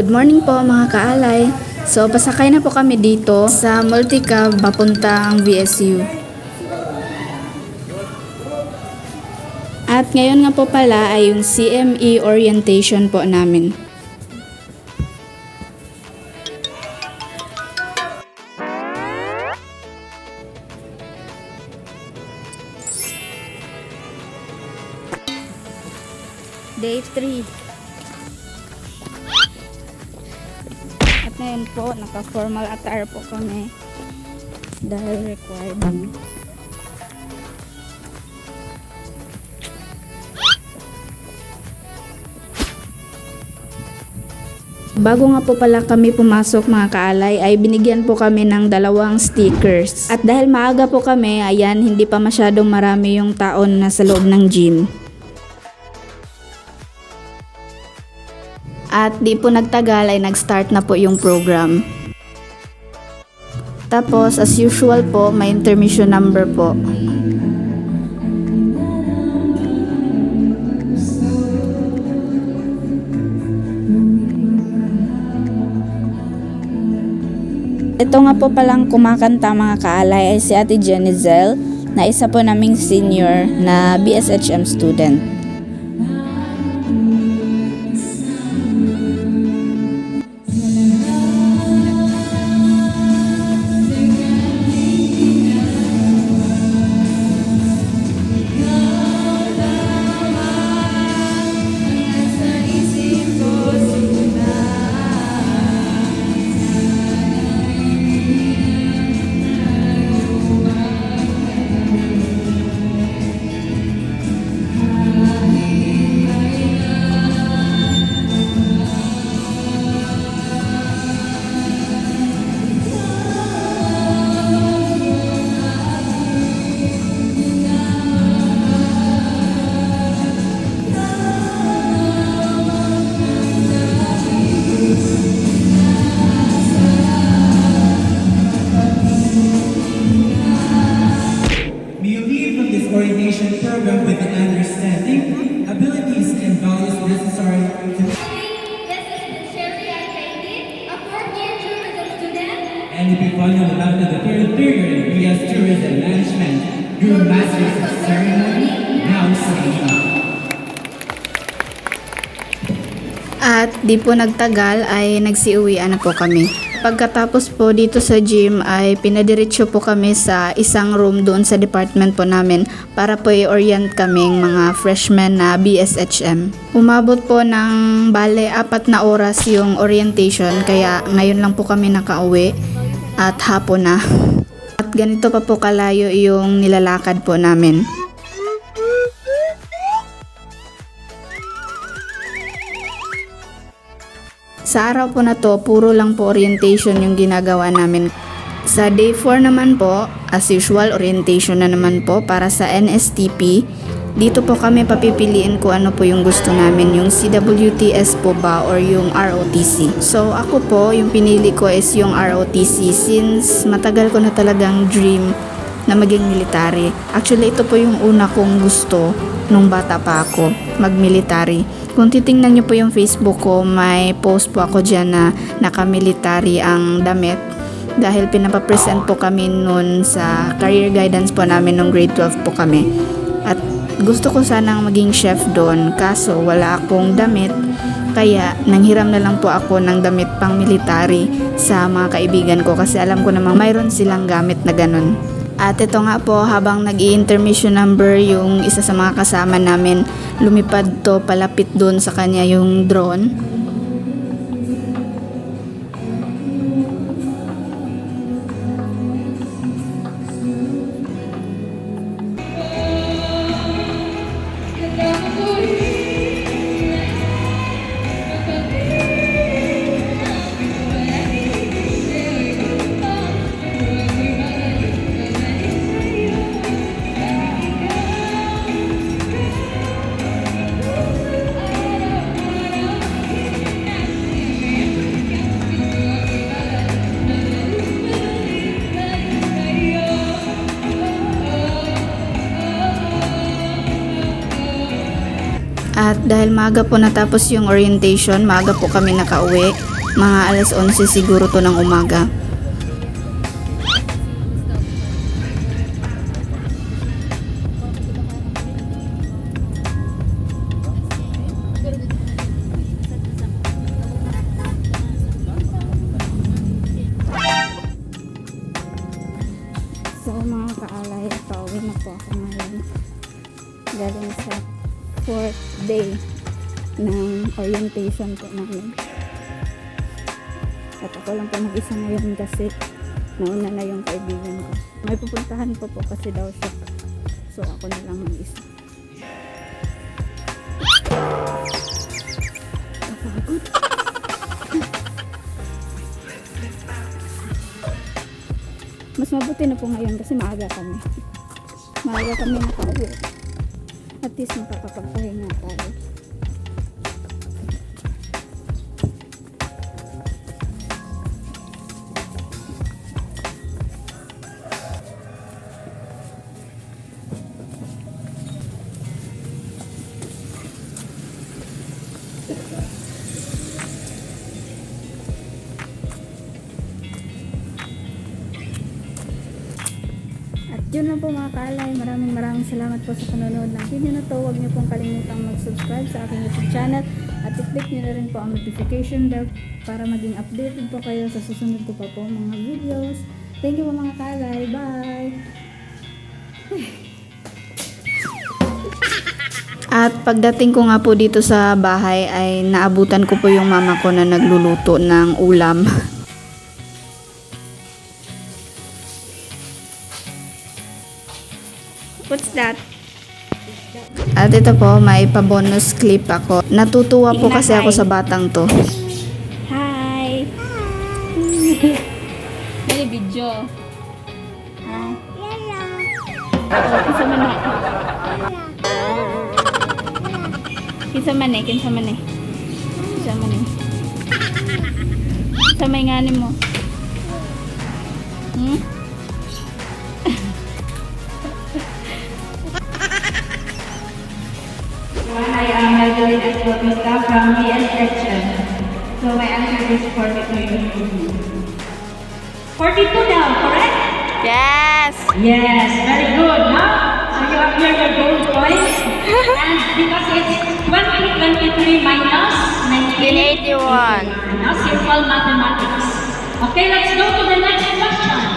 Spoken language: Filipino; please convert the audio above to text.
Good morning po mga kaalay. So pasakay na po kami dito sa multicab papuntang VSU. At ngayon nga po pala ay yung CME orientation po namin. Day 3. At ngayon po, naka-formal attire po kami dahil required namin. Bago nga po pala kami pumasok mga kaalay ay binigyan po kami ng 2 stickers. At dahil maaga po kami, ayan, hindi pa masyadong marami yung taon na sa loob ng gym. At di po nagtagal ay nag-start na po yung program. Tapos as usual po, may intermission number po. Ito nga po palang kumakanta mga kaalay ay si Ate Jenizel na isa po naming senior na BSHM student. Orientation program with the understanding, abilities, and values necessary to This is Sherry Arcady, a fourth-year tourism student. and if you follow along to the third period in BS Tourism Management, your Masters of Ceremony now signing up. At di po nagtagal ay nagsiuwian na po kami. Pagkatapos po dito sa gym ay pinadiretso po kami sa isang room doon sa department po namin para po i-orient kaming mga freshmen na BSHM. Umabot po ng bale 4 na oras yung orientation kaya ngayon lang po kami nakauwi at hapon na. At ganito pa po kalayo yung nilalakad po namin. Sa araw po na to, puro lang po orientation yung ginagawa namin. Sa day 4 naman po, as usual, orientation na naman po para sa NSTP. Dito po kami papipiliin kung ano po yung gusto namin, yung CWTS po ba or yung ROTC. So ako po, yung pinili ko is yung ROTC since matagal ko na talagang dream na maging military. Actually, ito po yung una kong gusto nung bata pa ako, mag-military. Kung titingnan nyo po yung Facebook ko, may post po ako dyan na naka-military ang damit dahil pinapapresent po kami nun sa career guidance po namin nung grade 12 po kami. At gusto ko sanang maging chef doon kaso wala akong damit kaya nanghiram na lang po ako ng damit pang military sa mga kaibigan ko kasi alam ko namang mayroon silang gamit na ganun. At ito nga po, habang nag-i-intermission number yung isa sa mga kasama namin, lumipad to palapit doon sa kanya yung drone. At dahil maaga po natapos yung orientation, maaga po kami nakauwi. Mga alas 11 siguro to ng umaga. So mga kaalay, pauwi na po ako ngayon. Galing sa 4th day ng orientation po namin. At ako lang po mag-isa ngayon kasi nauna na yung kaibigan ko. May pupuntahan po kasi daw siya. So ako na lang mag-isa. Kapagod. Mas mabuti na po ngayon kasi maaga kami. Maaga kami nakauwi. At least makakapagpahinga tayo. At yun lang po mga kaalay. Maraming salamat po sa panonood ng video na to. Huwag niyo pong kalimutang mag-subscribe sa aking YouTube channel at i-click niyo na rin po ang notification bell para maging updated po kayo sa susunod ko pa po mga videos. Thank you po mga kaalay. Bye! At pagdating ko nga po dito sa bahay ay naabutan ko po yung mama ko na nagluluto ng ulam. What's that? At ito po, may pa-bonus clip ako. Natutuwa po kasi ako sa batang to. Hi! May video. Ha? Kinsa man eh. Kinsa man eh. Kinsa man eh. Kinsa man eh. Sa may nganin mo. Hmm? Hi, I'm Madeline Escovita from BS section. So my answer is 42. 42 now, correct? Yes! Yes, very good. Now, so you have here your gold coins. And because it's 2023 minus 1981. Now, simple mathematics. Okay, let's go to the next question.